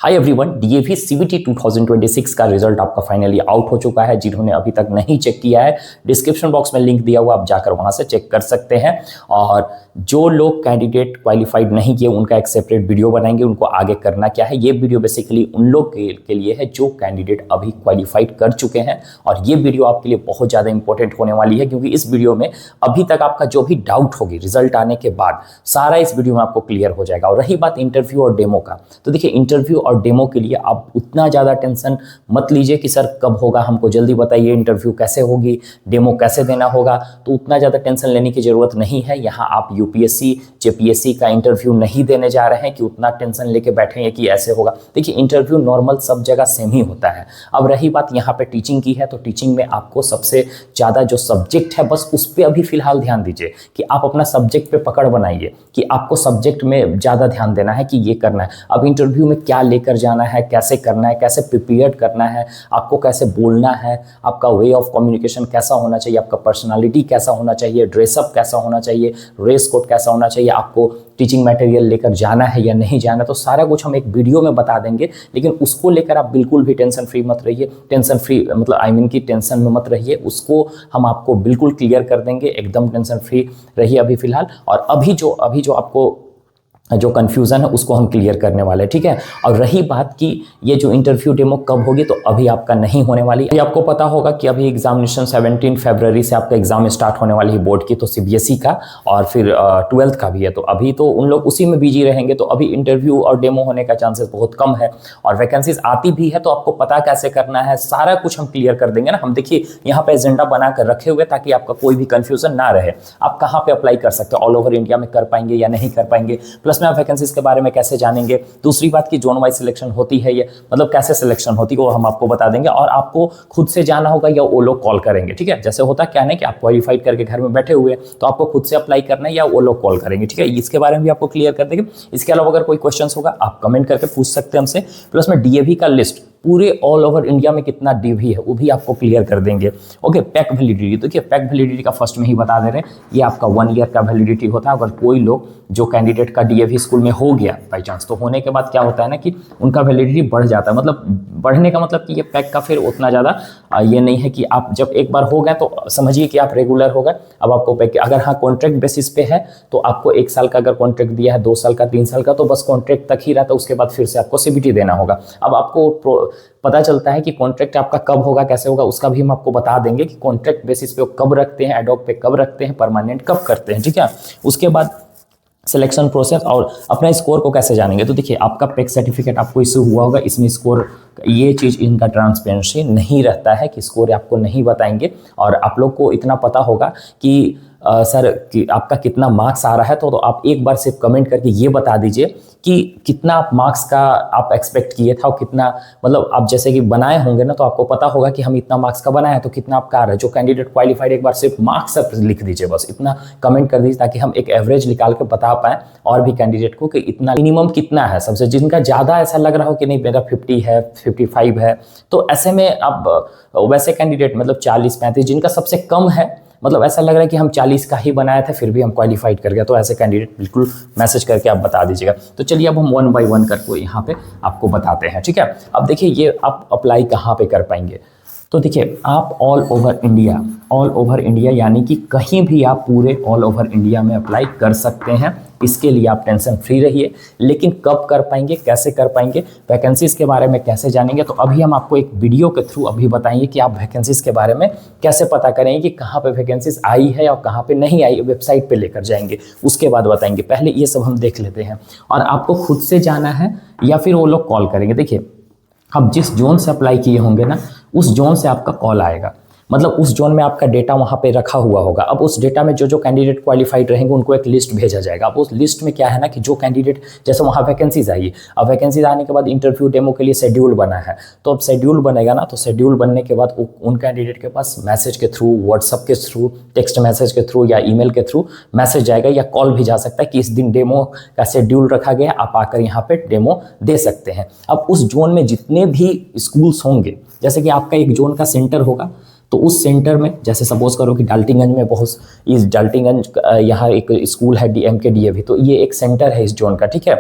Hi everyone, DAV CBT 2026 का result आपका finally out हो चुका है। जिन्होंने अभी तक नहीं चेक किया है, डिस्क्रिप्शन बॉक्स में लिंक दिया हुआ, आप जाकर वहां से चेक कर सकते हैं। और जो लोग कैंडिडेट क्वालिफाइड नहीं किए उनका एक सेपरेट वीडियो बनाएंगे, उनको आगे करना क्या है। ये वीडियो बेसिकली उन लोग के लिए है जो कैंडिडेट अभी क्वालिफाइड कर चुके हैं। और ये वीडियो आपके लिए बहुत ज़्यादा इंपॉर्टेंट होने वाली है, क्योंकि इस वीडियो में अभी तक आपका जो भी डाउट होगी रिजल्ट आने के बाद, सारा इस वीडियो में आपको क्लियर हो जाएगा। और रही बात इंटरव्यू और डेमो का, तो देखिए इंटरव्यू और डेमो के लिए आप उतना ज़्यादा टेंशन मत लीजिए कि सर कब होगा, हमको जल्दी बताइए, इंटरव्यू कैसे होगी, डेमो कैसे देना होगा। तो उतना ज़्यादा टेंशन लेने की ज़रूरत नहीं है। यहाँ आप यूपीएससी जेपीएससी का इंटरव्यू नहीं देने जा रहे हैं कि उतना टेंशन लेके बैठेंगे कि ऐसे होगा। देखिए इंटरव्यू नॉर्मल सब जगह सेम ही होता है। अब रही बात यहाँ पे टीचिंग की है, तो टीचिंग में आपको सबसे ज़्यादा जो सब्जेक्ट है बस उस पर अभी फिलहाल ध्यान दीजिए कि आप अपना सब्जेक्ट पे पकड़ बनाइए कि आपको सब्जेक्ट में ज़्यादा ध्यान देना है कि ये करना है। अब इंटरव्यू में क्या लेकर जाना है, कैसे करना है, कैसे प्रिपेयर करना है, आपको कैसे बोलना है, आपका वे ऑफ कम्युनिकेशन कैसा होना चाहिए, आपका पर्सनालिटी कैसा होना चाहिए, ड्रेसअप कैसा होना चाहिए, ड्रेस कोड कैसा होना चाहिए, आपको टीचिंग मटेरियल लेकर जाना है या नहीं जाना, तो सारा कुछ हम एक वीडियो में बता देंगे। लेकिन उसको लेकर आप बिल्कुल भी टेंशन फ्री मत रहिए। टेंशन फ्री मतलब की टेंशन में मत रहिए, उसको हम आपको बिल्कुल क्लियर कर देंगे। एकदम टेंशन फ्री रहिए अभी फिलहाल। और अभी जो आपको जो कन्फ्यूज़न है उसको हम क्लियर करने वाले हैं, ठीक है। और रही बात कि ये जो इंटरव्यू डेमो कब होगी, तो अभी आपका नहीं होने वाली है। आपको पता होगा कि अभी एग्जामिनेशन 17 फरवरी से आपका एग्जाम स्टार्ट होने वाली है, बोर्ड की तो सीबीएसई का, और फिर 12th का भी है। तो अभी तो उन लोग उसी में बिजी रहेंगे, तो अभी इंटरव्यू और डेमो होने का चांसेस बहुत कम है। और वैकेंसीज आती भी है तो आपको पता कैसे करना है, सारा कुछ हम क्लियर कर देंगे ना। हम देखिए यहाँ पे एजेंडा बना कर रखे हुए ताकि आपका कोई भी कन्फ्यूजन ना रहे। आप कहाँ पे अप्लाई कर सकते हो, ऑल ओवर इंडिया में कर पाएंगे या नहीं कर पाएंगे, प्लस में आप वैकेंसीज के बारे में कैसे जानेंगे। दूसरी बात की जोन वाइज सिलेक्शन होती है, ये मतलब कैसे सिलेक्शन होती है वो हम आपको बता देंगे। और आपको खुद से जाना होगा या वो लोग कॉल करेंगे, ठीक है। जैसे होता क्या है कि आप क्वालिफाइड करके घर में बैठे हुए तो आपको खुद से अप्लाई करना है या वो लोग कॉल करेंगे, ठीक है। इसके बारे में भी आपको क्लियर कर देंगे। इसके अलावा अगर कोई क्वेश्चन होगा आप कमेंट करके पूछ सकते हैं हमसे। प्लस में डीएवी का लिस्ट पूरे ऑल ओवर इंडिया में कितना डीवी है वो भी आपको क्लियर कर देंगे। ओके, पैक वैलिडिटी, तो देखिए पैक वैलिडिटी का फर्स्ट में ही बता दे रहे हैं, ये आपका 1 ईयर का वैलिडिटी होता है। अगर कोई लोग जो कैंडिडेट का डीएवी स्कूल में हो गया बाई चांस, तो होने के बाद क्या होता है ना कि उनका वैलिडिटी बढ़ जाता है। मतलब बढ़ने का मतलब कि ये पैक का फिर उतना ज़्यादा ये नहीं है कि आप जब एक बार हो गए तो समझिए कि आप रेगुलर हो गए। अब आपको पैक, अगर हाँ कॉन्ट्रैक्ट बेसिस पे है तो आपको 1 साल का अगर कॉन्ट्रैक्ट दिया है, 2 साल का, 3 साल का, तो बस कॉन्ट्रैक्ट तक ही रहता है। उसके बाद फिर से आपको सीबीटी देना होगा। अब आपको पता चलता है कि कॉन्ट्रैक्ट आपका कब होगा, कैसे होगा, उसका भी हम आपको बता देंगे कि कॉन्ट्रैक्ट बेसिस पे कब रखते हैं, एडॉक पे कब रखते हैं, परमानेंट कब करते हैं, ठीक है। उसके बाद सिलेक्शन प्रोसेस और अपना स्कोर को कैसे जानेंगे। तो देखिए आपका पैक सर्टिफिकेट आपको इशू हुआ होगा, इसमें स्कोर, ये चीज़ इनका ट्रांसपेरेंसी नहीं रहता है कि स्कोर आपको नहीं बताएंगे। और आप लोग को इतना पता होगा कि सर कि आपका कितना मार्क्स आ रहा है, तो आप एक बार सिर्फ कमेंट करके ये बता दीजिए कि कितना आप मार्क्स का आप एक्सपेक्ट किए था, और कितना, मतलब आप जैसे कि बनाए होंगे ना, तो आपको पता होगा कि हम इतना मार्क्स का बनाए हैं, तो कितना आपका आ रहा है। जो कैंडिडेट क्वालिफाइड, एक बार सिर्फ मार्क्स सब लिख दीजिए, बस इतना कमेंट कर दीजिए ताकि हम एक एवरेज निकाल के बता पाएँ और भी कैंडिडेट को कि इतना मिनिमम कितना है सबसे। जिनका ज़्यादा ऐसा लग रहा हो कि नहीं मेरा 50 है, 55 है, तो ऐसे में अब वैसे कैंडिडेट मतलब 40-35, जिनका सबसे कम है, मतलब ऐसा लग रहा है कि हम 40 का ही बनाया था फिर भी हम क्वालिफाइड कर गया, तो ऐसे कैंडिडेट बिल्कुल मैसेज करके आप बता दीजिएगा। तो चलिए अब हम 1 बाय 1 करके यहाँ पे आपको बताते हैं, ठीक है। अब देखिए ये आप अप्लाई कहाँ पे कर पाएंगे। तो देखिए आप ऑल ओवर इंडिया यानी कि कहीं भी आप पूरे ऑल ओवर इंडिया में अप्लाई कर सकते हैं। इसके लिए आप टेंशन फ्री रहिए। लेकिन कब कर पाएंगे, कैसे कर पाएंगे, वैकेंसीज के बारे में कैसे जानेंगे, तो अभी हम आपको एक वीडियो के थ्रू अभी बताएंगे कि आप वैकेंसीज के बारे में कैसे पता करेंगे कि कहाँ पे वैकेंसीज आई है और कहाँ पे नहीं आई, वेबसाइट पे लेकर जाएंगे, उसके बाद बताएंगे। पहले ये सब हम देख लेते हैं। और आपको खुद से जाना है या फिर वो लोग कॉल करेंगे। देखिए आप जिस जोन से अप्लाई किए होंगे ना, उस जोन से आपका कॉल आएगा। मतलब उस जोन में आपका डेटा वहाँ पे रखा हुआ होगा। अब उस डेटा में जो जो कैंडिडेट क्वालिफाइड रहेंगे उनको एक लिस्ट भेजा जाएगा। अब उस लिस्ट में क्या है ना कि जो कैंडिडेट, जैसे वहाँ वैकेंसीज आई, अब वैकेंसीज आने के बाद इंटरव्यू डेमो के लिए शेड्यूल बना है, तो अब शेड्यूल बनेगा ना, तो शेड्यूल बनने के बाद उन कैंडिडेट के पास मैसेज के थ्रू, व्हाट्सअप के थ्रू, टेक्स्ट मैसेज के थ्रू या ईमेल के थ्रू मैसेज जाएगा, या कॉल भी जा सकता है कि इस दिन डेमो का शेड्यूल रखा गया, आप आकर यहाँ पे डेमो दे सकते हैं। अब उस जोन में जितने भी स्कूल्स होंगे, जैसे कि आपका एक जोन का सेंटर होगा, तो उस सेंटर में जैसे सपोज करो कि डाल्टनगंज में बहुत इस डाल्टनगंज यहाँ एक स्कूल है DMK DAV, तो ये एक सेंटर है इस जोन का, ठीक है।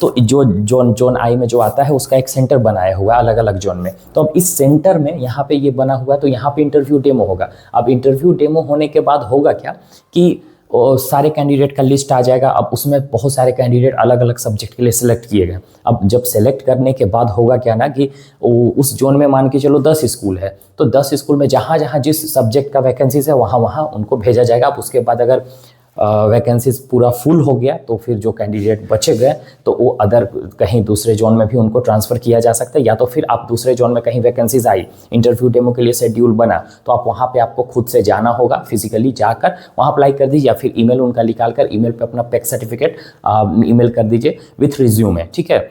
तो जो जोन आई में जो आता है उसका एक सेंटर बनाया हुआ है अलग अलग जोन में। तो अब इस सेंटर में यहाँ पे ये बना हुआ है, तो यहाँ पे इंटरव्यू डेमो होगा। अब इंटरव्यू डेमो होने के बाद होगा क्या कि सारे कैंडिडेट का लिस्ट आ जाएगा। अब उसमें बहुत सारे कैंडिडेट अलग अलग सब्जेक्ट के लिए सिलेक्ट किए गए। अब जब सेलेक्ट करने के बाद होगा क्या ना कि उस जोन में मान के चलो 10 स्कूल है, तो 10 स्कूल में जहाँ जहाँ जिस सब्जेक्ट का वैकेंसीज है वहाँ वहाँ उनको भेजा जाएगा। अब उसके बाद अगर वैकेंसीज पूरा फुल हो गया तो फिर जो कैंडिडेट बचे गए तो वो अदर कहीं दूसरे जोन में भी उनको ट्रांसफ़र किया जा सकता है, या तो फिर आप दूसरे जोन में कहीं वैकेंसीज आई, इंटरव्यू डेमो के लिए शेड्यूल बना, तो आप वहाँ पे आपको खुद से जाना होगा, फिजिकली जाकर वहाँ अप्लाई कर दीजिए, या फिर ईमेल उनका निकाल कर ईमेल पे अपना पैक सर्टिफिकेट ईमेल कर दीजिए विथ रिज्यूमे, ठीक है।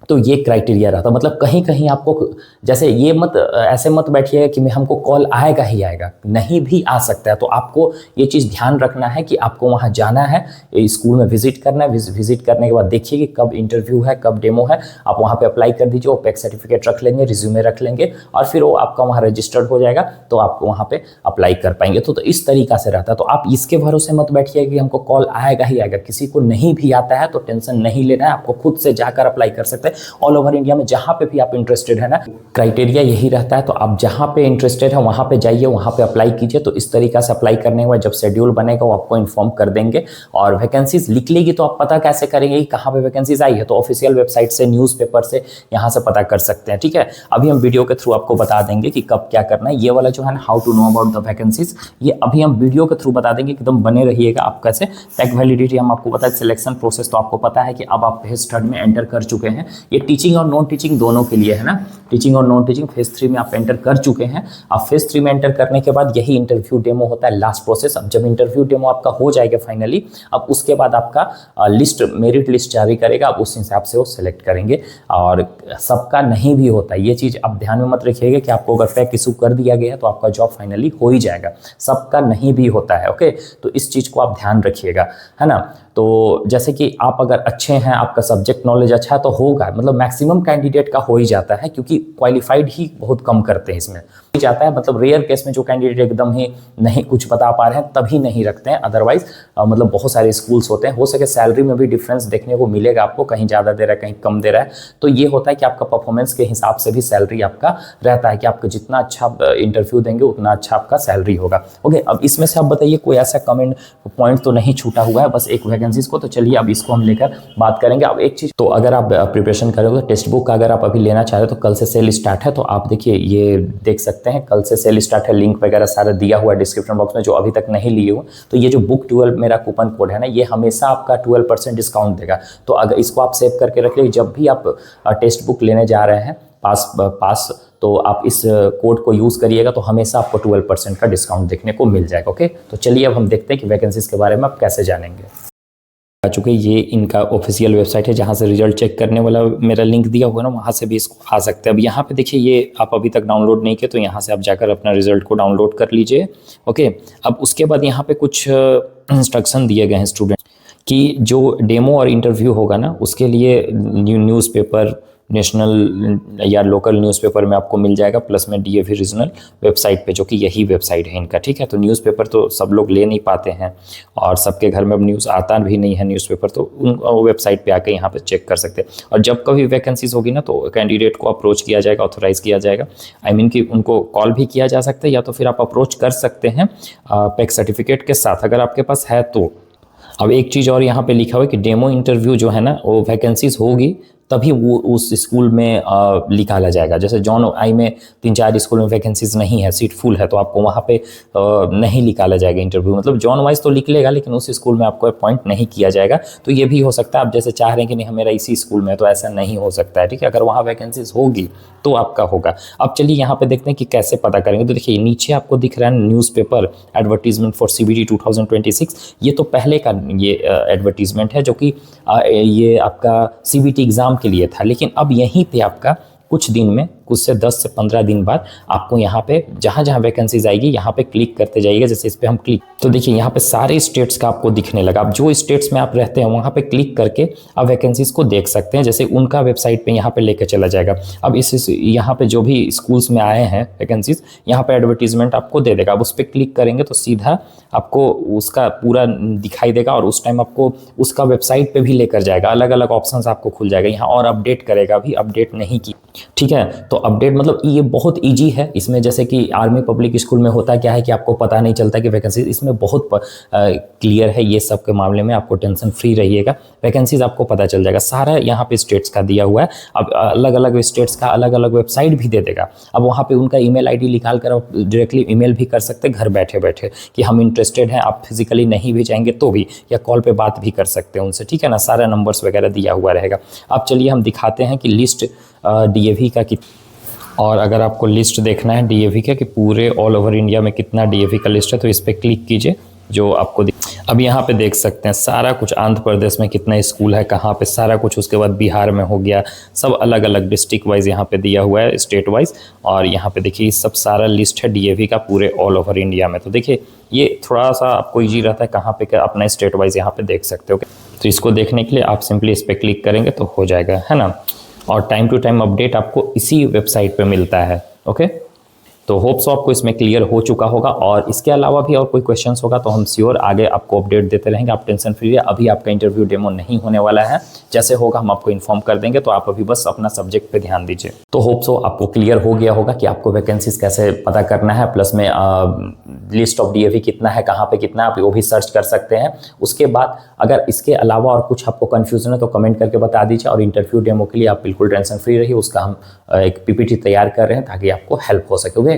तो ये क्राइटेरिया रहता, मतलब कहीं कहीं आपको जैसे ये मत ऐसे मत बैठिएगा कि मैं हमको कॉल आएगा ही आएगा, नहीं भी आ सकता है। तो आपको ये चीज़ ध्यान रखना है कि आपको वहाँ जाना है, स्कूल में विजिट करना है, विजिट करने के बाद देखिए कि कब इंटरव्यू है कब डेमो है, आप वहाँ पे अप्लाई कर दीजिए, वो पैक सर्टिफिकेट रख लेंगे, रिज्यूमे रख लेंगे, और फिर वो आपका वहाँ रजिस्टर्ड हो जाएगा, तो आप वहाँ पे अप्लाई कर पाएंगे। तो इस तरीका से रहता है। तो आप इसके भरोसे मत बैठिए कि हमको कॉल आएगा ही आएगा, किसी को नहीं भी आता है तो टेंशन नहीं लेना है, आपको खुद से जाकर अप्लाई कर सकते हैं। ऑल ओवर इंडिया में जहां पे भी आप इंटरेस्टेड है ना, क्राइटेरिया यही रहता है। तो आप जहां पे इंटरेस्टेड है वहां पे जाइए, वहां पे अप्लाई कीजिए। तो इस तरीका से अप्लाई करने के बाद जब शेड्यूल बनेगा वो आपको इन्फॉर्म कर देंगे, और वैकेंसीज लिख लेगी तो आप पता कैसे करेंगे कि कहाँ पे वैकेंसीज आई है। तो ऑफिशियल वेबसाइट से, न्यूज़पेपर से यहाँ से पता कर सकते हैं, ठीक है। अभी हम वीडियो के थ्रू आपको बता देंगे कि कब क्या करना है। ये वाला जो है ना, how to know about the vacancies, ये अभी हम वीडियो के थ्रू बता देंगे, एकदम बने रहिएगा। आप कैसे टैग वैलिडिटी हम आपको बताए, सिलेक्शन प्रोसेस तो आपको पता है कि अब आप फेज 3 में एंटर कर चुके हैं। ये टीचिंग और नॉन टीचिंग दोनों के लिए है ना, टीचिंग और नॉन टीचिंग फेज 3 में आप एंटर कर चुके हैं। अब फेज 3 में एंटर करने के बाद यही इंटरव्यू डेमो होता है लास्ट प्रोसेस। अब जब इंटरव्यू डेमो आपका हो जाएगा फाइनली, अब उसके बाद आपका लिस्ट, मेरिट लिस्ट जारी करेगा, आप उस हिसाब से वो सिलेक्ट करेंगे। और सबका नहीं भी होता है, ये चीज़ आप ध्यान में मत रखिएगा कि आपको अगर पैक इशू कर दिया गया है तो आपका जॉब फाइनली हो ही जाएगा, सबका नहीं भी होता है, ओके। तो इस चीज़ को आप ध्यान रखिएगा, है ना। तो जैसे कि आप अगर अच्छे हैं, आपका सब्जेक्ट नॉलेज अच्छा है तो होगा, मतलब मैक्सिमम कैंडिडेट का हो ही जाता है, क्योंकि क्वालिफाइड ही बहुत कम करते हैं इसमें जाता है। मतलब रेयर केस में जो कैंडिडेट एकदम ही नहीं कुछ बता पा रहे हैं तभी नहीं रखते हैं, अदरवाइज मतलब बहुत सारे स्कूल्स होते हैं। हो सके सैलरी में भी डिफरेंस देखने को मिलेगा आपको, कहीं ज़्यादा दे रहा है कहीं कम दे रहा है। तो ये होता है कि आपका परफॉर्मेंस के हिसाब से भी सैलरी आपका रहता है, कि आपको जितना अच्छा इंटरव्यू देंगे उतना अच्छा आपका सैलरी होगा, ओके। अब इसमें से आप बताइए कोई ऐसा कमेंट पॉइंट तो नहीं छूटा हुआ है बस एक वैकेंसीज को, तो चलिए अब इसको हम लेकर बात करेंगे। अब एक चीज़, तो अगर आप प्रिपरेशन करोगे तो टेक्स्ट बुक अगर आप अभी लेना चाह रहे हो तो कल से सेल स्टार्ट है। तो आप देखिए, ये देख सकते हैं कल से सेल स्टार्ट है, लिंक वगैरह सारा दिया हुआ है डिस्क्रिप्शन बॉक्स में। जो अभी तक नहीं लिए हो तो ये जो बुक 12 मेरा कूपन कोड है ना, ये हमेशा आपका 12% डिस्काउंट देगा। तो अगर इसको आप सेव करके रख लीजिए, जब भी आप टेक्स्ट बुक लेने जा रहे हैं पास तो आप इस कोड को यूज़ करिएगा, तो हमेशा आपको 12% का डिस्काउंट देखने को मिल जाएगा, ओके। तो चलिए अब हम देखते हैं कि वैकेंसीज के बारे में आप कैसे जानेंगे। आ चुके, ये इनका ऑफिशियल वेबसाइट है जहाँ से रिजल्ट चेक करने वाला मेरा लिंक दिया हुआ है ना, वहाँ से भी इसको आ सकते हैं। अब यहाँ पे देखिए, ये आप अभी तक डाउनलोड नहीं किए तो यहाँ से आप जाकर अपना रिजल्ट को डाउनलोड कर लीजिए, ओके। अब उसके बाद यहाँ पे कुछ इंस्ट्रक्शन दिए गए हैं स्टूडेंट कि जो डेमो और इंटरव्यू होगा ना, उसके लिए न्यूज़पेपर नेशनल या लोकल न्यूज़पेपर में आपको मिल जाएगा, प्लस में DAV रीजनल वेबसाइट पे, जो कि यही वेबसाइट है इनका, ठीक है। तो न्यूज़पेपर तो सब लोग ले नहीं पाते हैं और सबके घर में अब न्यूज़ आता भी नहीं है न्यूज़पेपर, तो उन वेबसाइट पे आके यहाँ पे चेक कर सकते हैं। और जब कभी वैकेंसीज होगी ना तो कैंडिडेट को अप्रोच किया जाएगा, ऑथोराइज किया जाएगा, आई मीन कि उनको कॉल भी किया जा सकता है, या तो फिर आप अप्रोच कर सकते हैं पैक सर्टिफिकेट के साथ अगर आपके पास है तो। अब एक चीज़ और यहाँ पे लिखा हुआ है कि डेमो इंटरव्यू जो है ना, वो वैकेंसीज होगी तभी वो उस स्कूल में निकाला जाएगा। जैसे जॉन आई में 3-4 स्कूल में वैकेंसीज नहीं है, सीट फुल है, तो आपको वहाँ पे नहीं निकाला जाएगा इंटरव्यू, मतलब जॉन वाइज तो निकलेगा लेकिन उस स्कूल में आपको अपॉइंट नहीं किया जाएगा। तो ये भी हो सकता है आप जैसे चाह रहे हैं कि नहीं मेरा इसी स्कूल में है, तो ऐसा नहीं हो सकता है, ठीक है। अगर वहाँ वैकेंसीज होगी तो आपका होगा। अब चलिए यहाँ पे देखते हैं कि कैसे पता करेंगे। तो देखिए नीचे आपको दिख रहा है न्यूज़पेपर एडवर्टीजमेंट फॉर CBT 2026, ये तो पहले का ये एडवर्टीजमेंट है जो कि ये आपका CBT एग्ज़ाम के लिए था, लेकिन अब यहीं पे आपका कुछ दिन में कुछ से 10 से 15 दिन बाद आपको यहाँ पे जहाँ जहाँ वैकेंसीज आएगी यहाँ पे क्लिक करते जाइएगा। जैसे इस पर हम क्लिक, तो देखिए यहाँ पे सारे स्टेट्स का आपको दिखने लगा। अब जो स्टेट्स में आप रहते हैं वहाँ पे क्लिक करके आप वैकेंसीज को देख सकते हैं। जैसे उनका वेबसाइट पे यहाँ पे लेके चला जाएगा। अब इस यहाँ पे जो भी स्कूल्स में आए हैं वैकेंसीज, यहाँ पे एडवर्टीजमेंट आपको दे देगा। अब उस पर क्लिक करेंगे तो सीधा आपको उसका पूरा दिखाई देगा और उस टाइम आपको उसका वेबसाइट पे भी लेकर जाएगा। अलग अलग ऑप्शंस आपको खुल जाएगा यहाँ, और अपडेट करेगा, अभी अपडेट नहीं की, ठीक है। तो अपडेट मतलब ये बहुत इजी है। इसमें जैसे कि आर्मी पब्लिक स्कूल में होता क्या है कि आपको पता नहीं चलता कि वैकेंसी, इसमें बहुत क्लियर है ये सब के मामले में। आपको टेंशन फ्री रहिएगा, वैकेंसीज आपको पता चल जाएगा। सारा यहाँ पे स्टेट्स का दिया हुआ है। अब अलग अलग स्टेट्स का अलग अलग वेबसाइट भी दे देगा। अब वहाँ पे उनका ईमेल आईडी निकाल कर आप डायरेक्टली ईमेल भी कर सकते हैं घर बैठे बैठे कि हम इंटरेस्टेड हैं। आप फिजिकली नहीं भी जाएंगे तो भी, या कॉल पे बात भी कर सकते हैं उनसे, ठीक है ना। सारा नंबर्स वगैरह दिया हुआ रहेगा। अब चलिए हम दिखाते हैं कि लिस्ट डीएवी का और अगर आपको लिस्ट देखना है डीएवी का कि पूरे ऑल ओवर इंडिया में कितना डीएवी का लिस्ट है, तो इस पर क्लिक कीजिए जो आपको अब यहाँ पे देख सकते हैं सारा कुछ। आंध्र प्रदेश में कितना स्कूल है, कहाँ पे, सारा कुछ। उसके बाद बिहार में हो गया, सब अलग अलग डिस्ट्रिक्ट वाइज यहाँ पे दिया हुआ है, स्टेट वाइज। और यहाँ पे देखिए सब सारा लिस्ट है डीएवी का पूरे ऑल ओवर इंडिया में। तो देखिए ये थोड़ा सा आपको ईजी रहता है, कहाँ पे क्या अपना स्टेट वाइज यहाँ पे देख सकते हो। तो इसको देखने के लिए आप सिंपली इस पर क्लिक करेंगे तो हो जाएगा, है ना। और टाइम टू टाइम अपडेट आपको इसी वेबसाइट पे मिलता है। ओके, तो होप सो आपको इसमें क्लियर हो चुका होगा। और इसके अलावा भी और कोई क्वेश्चंस होगा तो हम श्योर आगे आपको अपडेट देते रहेंगे। आप टेंशन फ्री है, अभी आपका इंटरव्यू डेमो नहीं होने वाला है। जैसे होगा हम आपको इन्फॉर्म कर देंगे, तो आप अभी बस अपना सब्जेक्ट पे ध्यान दीजिए। तो होप सो आपको क्लियर हो गया होगा कि आपको वैकेंसीज कैसे पता करना है, प्लस में लिस्ट ऑफ डीएवी कितना है, कहाँ पे कितना है, आप वो भी सर्च कर सकते हैं। उसके बाद अगर इसके अलावा और कुछ आपको कन्फ्यूजन है तो कमेंट करके बता दीजिए। और इंटरव्यू डेमो के लिए आप बिल्कुल टेंशन फ्री रहिए, उसका हम एक पीपीटी तैयार कर रहे हैं ताकि आपको हेल्प हो सके।